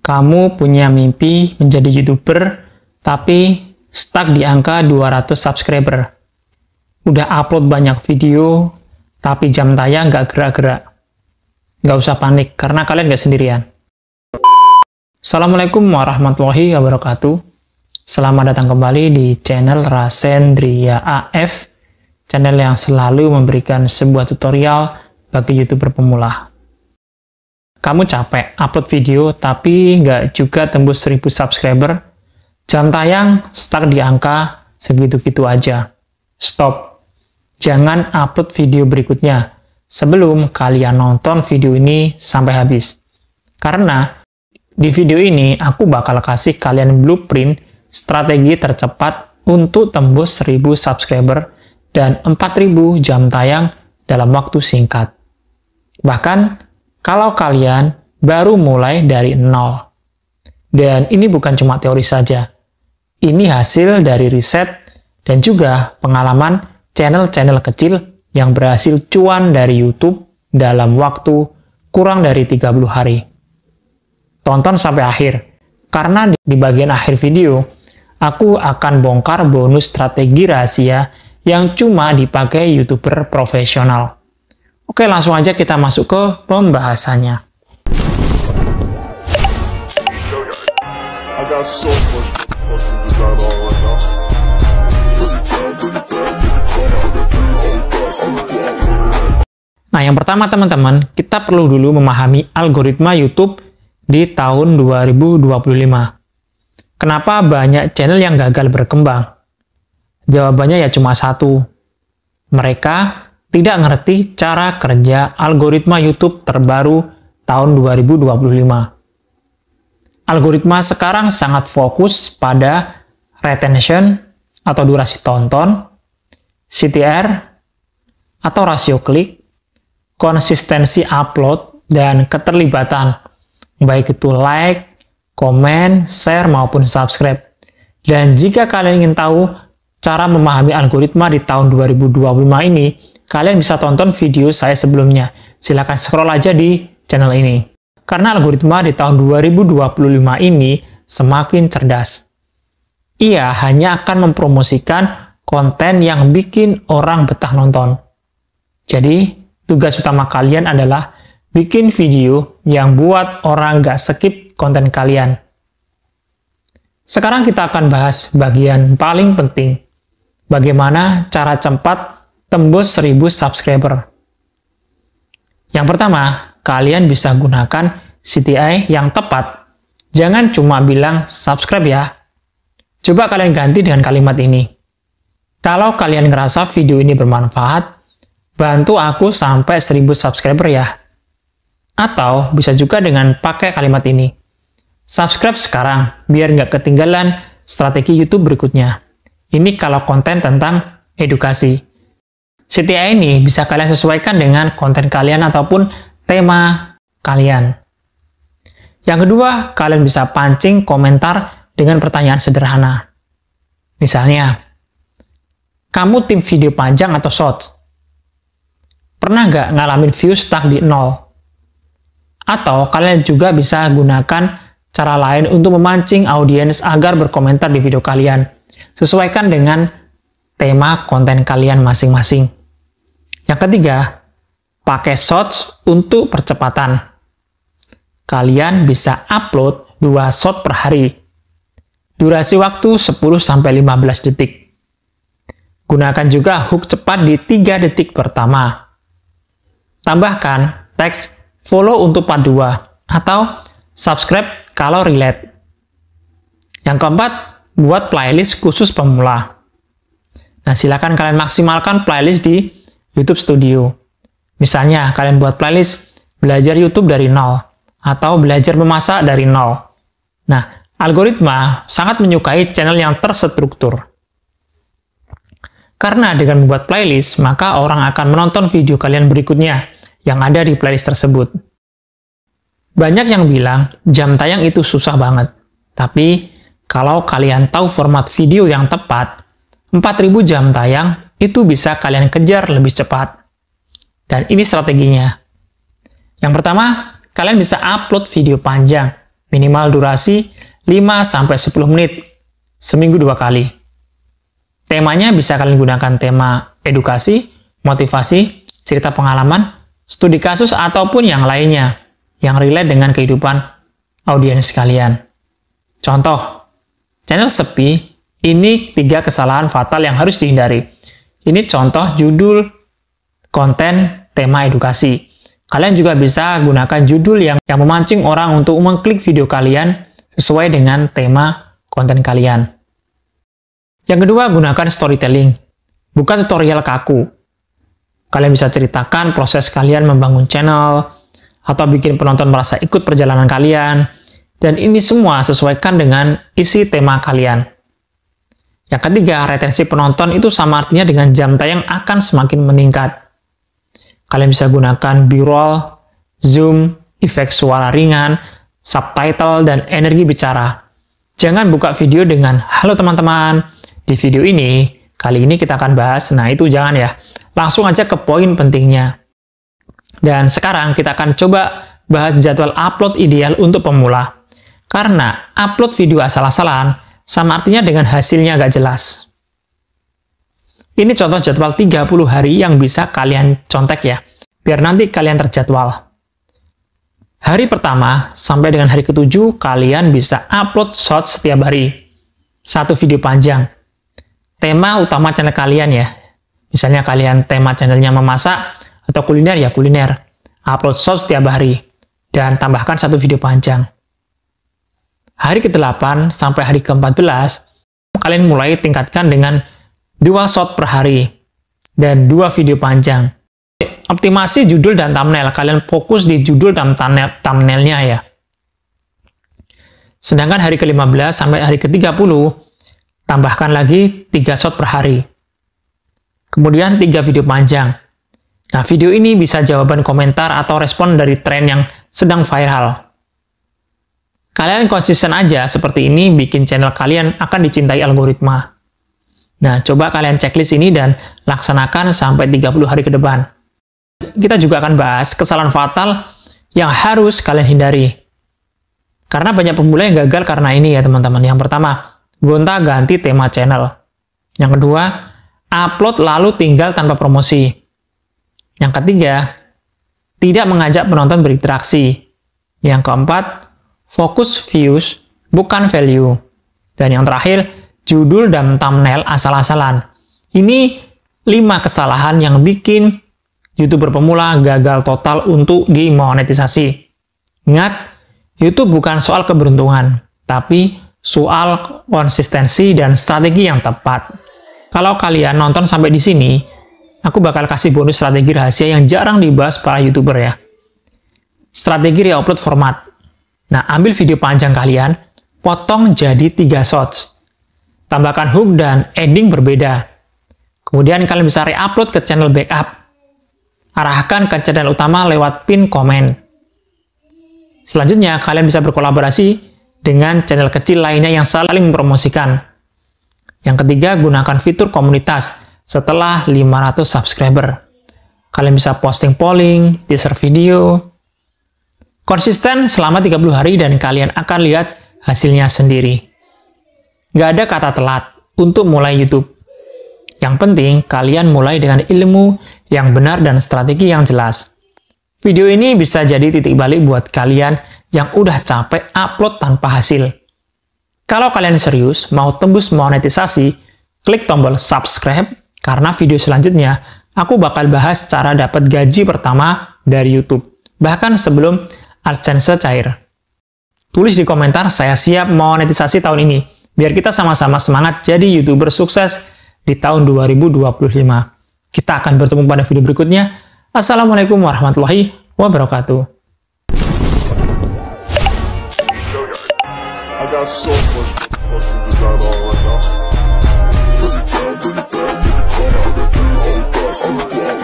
Kamu punya mimpi menjadi YouTuber, tapi stuck di angka 200 subscriber. Udah upload banyak video, tapi jam tayang nggak gerak-gerak. Nggak usah panik, karena kalian nggak sendirian. Assalamualaikum warahmatullahi wabarakatuh. Selamat datang kembali di channel Rasendria AF, channel yang selalu memberikan sebuah tutorial bagi YouTuber pemula. Kamu capek upload video tapi nggak juga tembus 1000 subscriber, jam tayang stuck di angka segitu-gitu aja. Stop. Jangan upload video berikutnya sebelum kalian nonton video ini sampai habis. Karena di video ini aku bakal kasih kalian blueprint strategi tercepat untuk tembus 1000 subscriber dan 4000 jam tayang dalam waktu singkat. Bahkan kalau kalian baru mulai dari nol. Dan ini bukan cuma teori saja. Ini hasil dari riset dan juga pengalaman channel-channel kecil yang berhasil cuan dari YouTube dalam waktu kurang dari 30 hari. Tonton sampai akhir, karena di bagian akhir video, aku akan bongkar bonus strategi rahasia yang cuma dipakai YouTuber profesional. Oke, langsung aja kita masuk ke pembahasannya. Nah, yang pertama teman-teman, kita perlu dulu memahami algoritma YouTube di tahun 2025. Kenapa banyak channel yang gagal berkembang? Jawabannya ya cuma satu. Mereka tidak ngerti cara kerja algoritma YouTube terbaru tahun 2025. Algoritma sekarang sangat fokus pada retention atau durasi tonton, CTR atau rasio klik, konsistensi upload, dan keterlibatan, baik itu like, komen, share, maupun subscribe. Dan jika kalian ingin tahu cara memahami algoritma di tahun 2025 ini, kalian bisa tonton video saya sebelumnya. Silahkan scroll aja di channel ini. Karena algoritma di tahun 2025 ini semakin cerdas. Ia hanya akan mempromosikan konten yang bikin orang betah nonton. Jadi, tugas utama kalian adalah bikin video yang buat orang gak skip konten kalian. Sekarang kita akan bahas bagian paling penting. Bagaimana cara cepat tembus 1000 subscriber. Yang pertama, kalian bisa gunakan CTI yang tepat. Jangan cuma bilang subscribe ya. Coba kalian ganti dengan kalimat ini. Kalau kalian ngerasa video ini bermanfaat, bantu aku sampai 1000 subscriber ya. Atau bisa juga dengan pakai kalimat ini. Subscribe sekarang, biar nggak ketinggalan strategi YouTube berikutnya. Ini kalau konten tentang edukasi. CTI ini bisa kalian sesuaikan dengan konten kalian ataupun tema kalian. Yang kedua, kalian bisa pancing komentar dengan pertanyaan sederhana. Misalnya, kamu tim video panjang atau short? Pernah nggak ngalamin view stuck di nol? Atau kalian juga bisa gunakan cara lain untuk memancing audiens agar berkomentar di video kalian. Sesuaikan dengan tema konten kalian masing-masing. Yang ketiga, pakai shorts untuk percepatan. Kalian bisa upload 2 short per hari. Durasi waktu 10-15 detik. Gunakan juga hook cepat di 3 detik pertama. Tambahkan teks follow untuk part 2 atau subscribe kalau relate. Yang keempat, buat playlist khusus pemula. Nah, silakan kalian maksimalkan playlist di YouTube Studio. Misalnya, kalian buat playlist belajar YouTube dari nol atau belajar memasak dari nol. Nah, algoritma sangat menyukai channel yang terstruktur. Karena dengan membuat playlist, maka orang akan menonton video kalian berikutnya yang ada di playlist tersebut. Banyak yang bilang jam tayang itu susah banget. Tapi, kalau kalian tahu format video yang tepat, 4000 jam tayang itu bisa kalian kejar lebih cepat. Dan ini strateginya. Yang pertama, kalian bisa upload video panjang Minimal durasi 5-10 menit, seminggu 2 kali. Temanya bisa kalian gunakan tema edukasi, motivasi, cerita pengalaman, studi kasus, ataupun yang lainnya yang relate dengan kehidupan audiens kalian. Contoh, channel sepi, ini 3 kesalahan fatal yang harus dihindari. Ini contoh judul konten tema edukasi. Kalian juga bisa gunakan judul yang memancing orang untuk mengklik video kalian sesuai dengan tema konten kalian. Yang kedua, gunakan storytelling, bukan tutorial kaku. Kalian bisa ceritakan proses kalian membangun channel, atau bikin penonton merasa ikut perjalanan kalian, dan ini semua sesuaikan dengan isi tema kalian. Yang ketiga, retensi penonton itu sama artinya dengan jam tayang akan semakin meningkat. Kalian bisa gunakan B-roll, zoom, efek suara ringan, subtitle, dan energi bicara. Jangan buka video dengan, "Halo teman-teman, di video ini, kali ini kita akan bahas," nah itu jangan ya. Langsung aja ke poin pentingnya. Dan sekarang kita akan coba bahas jadwal upload ideal untuk pemula. Karena upload video asal-asalan sama artinya dengan hasilnya nggak jelas. Ini contoh jadwal 30 hari yang bisa kalian contek ya, biar nanti kalian terjadwal. Hari pertama sampai dengan hari ke-7 kalian bisa upload short setiap hari. 1 video panjang. Tema utama channel kalian ya. Misalnya kalian tema channelnya memasak atau kuliner ya kuliner. Upload short setiap hari. Dan tambahkan 1 video panjang. Hari ke-8 sampai hari ke-14, kalian mulai tingkatkan dengan 2 short per hari. Dan 2 video panjang. Optimasi judul dan thumbnail. Kalian fokus di judul dan thumbnailnya ya. Sedangkan hari ke-15 sampai hari ke-30, tambahkan lagi 3 short per hari. Kemudian 3 video panjang. Nah, video ini bisa jawaban komentar atau respon dari tren yang sedang viral. Kalian konsisten aja seperti ini, bikin channel kalian akan dicintai algoritma. Nah, coba kalian checklist ini dan laksanakan sampai 30 hari ke depan. Kita juga akan bahas kesalahan fatal yang harus kalian hindari. Karena banyak pemula yang gagal karena ini ya teman-teman. Yang pertama, gonta-ganti tema channel. Yang kedua, upload lalu tinggal tanpa promosi. Yang ketiga, tidak mengajak penonton berinteraksi. Yang keempat, fokus views, bukan value. Dan yang terakhir, judul dan thumbnail asal-asalan. Ini 5 kesalahan yang bikin YouTuber pemula gagal total untuk dimonetisasi. Ingat, YouTube bukan soal keberuntungan, tapi soal konsistensi dan strategi yang tepat. Kalau kalian nonton sampai di sini, aku bakal kasih bonus strategi rahasia yang jarang dibahas para YouTuber ya. Strategi reupload format. Nah, ambil video panjang kalian, potong jadi 3 shots. Tambahkan hook dan ending berbeda. Kemudian kalian bisa reupload ke channel backup. Arahkan ke channel utama lewat pin komen. Selanjutnya, kalian bisa berkolaborasi dengan channel kecil lainnya yang saling mempromosikan. Yang ketiga, gunakan fitur komunitas setelah 500 subscriber. Kalian bisa posting polling, teaser video. Konsisten selama 30 hari dan kalian akan lihat hasilnya sendiri. Nggak ada kata telat untuk mulai YouTube. Yang penting, kalian mulai dengan ilmu yang benar dan strategi yang jelas. Video ini bisa jadi titik balik buat kalian yang udah capek upload tanpa hasil. Kalau kalian serius mau tembus monetisasi, klik tombol subscribe, karena video selanjutnya aku bakal bahas cara dapat gaji pertama dari YouTube, bahkan sebelum AdSense cair. Tulis di komentar, saya siap monetisasi tahun ini, biar kita sama-sama semangat jadi YouTuber sukses di tahun 2025. Kita akan bertemu pada video berikutnya. Assalamualaikum warahmatullahi wabarakatuh. I got so much motherfucking design on right now. Every time, nigga, come out that 3 old guys,